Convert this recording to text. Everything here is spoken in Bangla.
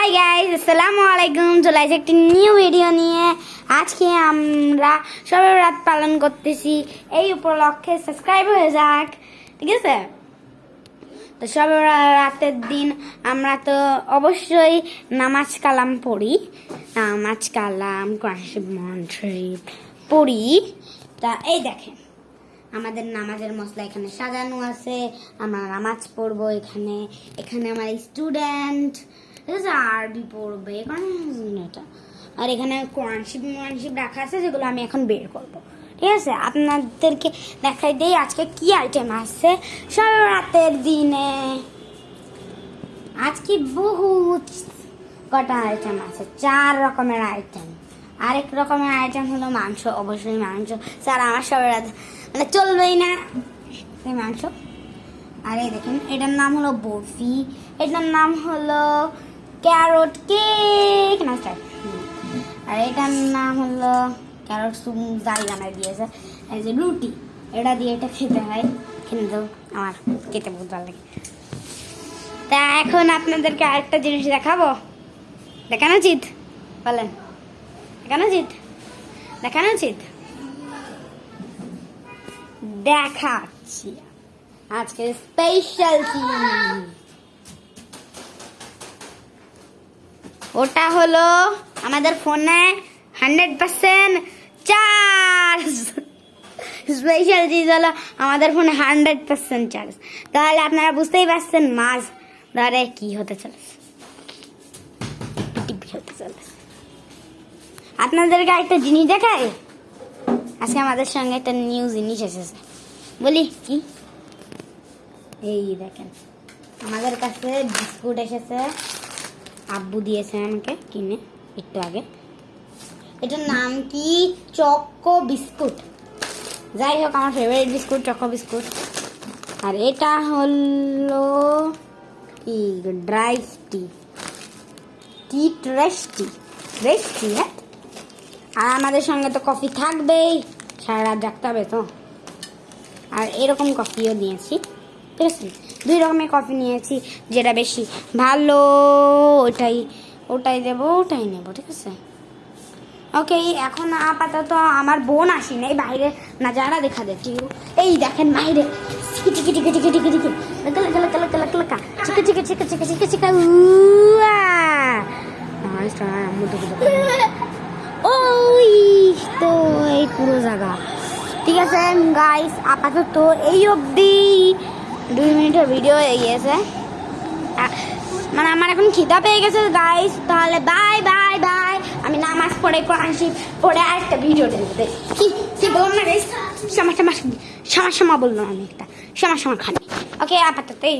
হাই গাইস, আসসালামু আলাইকুম। চলে আসছে একটি নিউ ভিডিও নিয়ে। আজকে আমরা শবে বরাত পালন করতেছি। এই উপলক্ষে সাবস্ক্রাইব হয়ে যাক, ঠিক আছে? তো শবে বরাতের দিন আমরা তো অবশ্যই নামাজ কালাম পড়ি, নামাজ কালাম মন্ত্রী পড়ি। তা এই দেখেন আমাদের নামাজের মশলা এখানে সাজানো আছে। আমরা নামাজ পড়বো এখানে। এখানে আমার স্টুডেন্ট আরবি পড়বে এটা, আর এখানে কোরআন শিব রাখা আছে, যেগুলো আমি এখন বের করব। ঠিক আছে, আপনাদেরকে দেখাই দেই আজকে কি আইটেম আছে শবে বরাতের দিনে। আজকে বহুত কটা আইটেম আছে, 4 রকমের আইটেম। আরেক রকমের আইটেম হলো মাংস, অবশ্যই মাংস স্যার আমার শবে বরাত মানে চলবেই না এই মাংস। আর এই দেখেন এটার নাম হলো বরফি, এটার নাম হলো ক্যারট কেক না স্যার, আর এটার নাম হলো ক্যারট সুপ যাই বানায় দিয়েছে। এই যে রুটি, এটা দিয়ে এটা খেতে হয়, কিন্তু আমার খেতে বহুত ভালো লাগে। তা এখন আপনাদেরকে আরেকটা জিনিস দেখাবো, দেখানো উচিত? বলেন দেখানো উচিত? দেখানো উচিত? দেখাচ্ছি আজকে স্পেশাল কি। ওটা হলো আমাদের ফোনে 100% চার্জ। স্পেশাল চিজ হলো আমাদের ফোনে 100% চার্জ। তাহলে আপনারা বুঝতেই পারছেন মাছ ধরে কি হতে চলেছে, হতে চলেছে। আপনাদেরকে একটা জিনিস দেখায়, আজকে আমাদের সঙ্গে একটা নিউ জিনিস এসেছে, বলি কি? এই দেখেন আমাদের কাছে বিস্কুট এসেছে, আব্বু দিয়েছে আমাকে কিনে একটু আগে। এটার নাম কি? Choco biscuit. যাই হোক, আমার ফেভারিট বিস্কুট চকো বিস্কুট। আর এটা হলো কি? ড্রাই টি টেস্টি টেস্টি। হ্যাঁ, আর আমাদের সঙ্গে তো কফি থাকবেই, সারা রাত জাগতে হবে তো। আর এরকম কফিও নিয়েছি, ঠিক আছে? 2 রকমের কফি নিয়েছি, যেটা বেশি ভালো ওটাই দেবো, ওটাই নেবো, ঠিক আছে? ওকে, এখন আপাতত আমার বোন আসি নাই, বাইরে না যারা দেখা যাচ্ছে। এই দেখেন বাইরে ওই তো এই পুরো জায়গা। ঠিক আছে গাইস, আপাতত এই অবধি 2 মিনিটের ভিডিও হয়ে গিয়েছে। মানে আমার এখন খিদা পেয়ে গেছে গাইস। তাহলে বাই বাই বাই। আমি নামাজ পড়ে কোরআন শিব পড়ে আরেকটা ভিডিও দেখতে কি বললাম না গাইস? সমা বললাম আমি, একটা সমা খানি। ওকে, আপাতত এই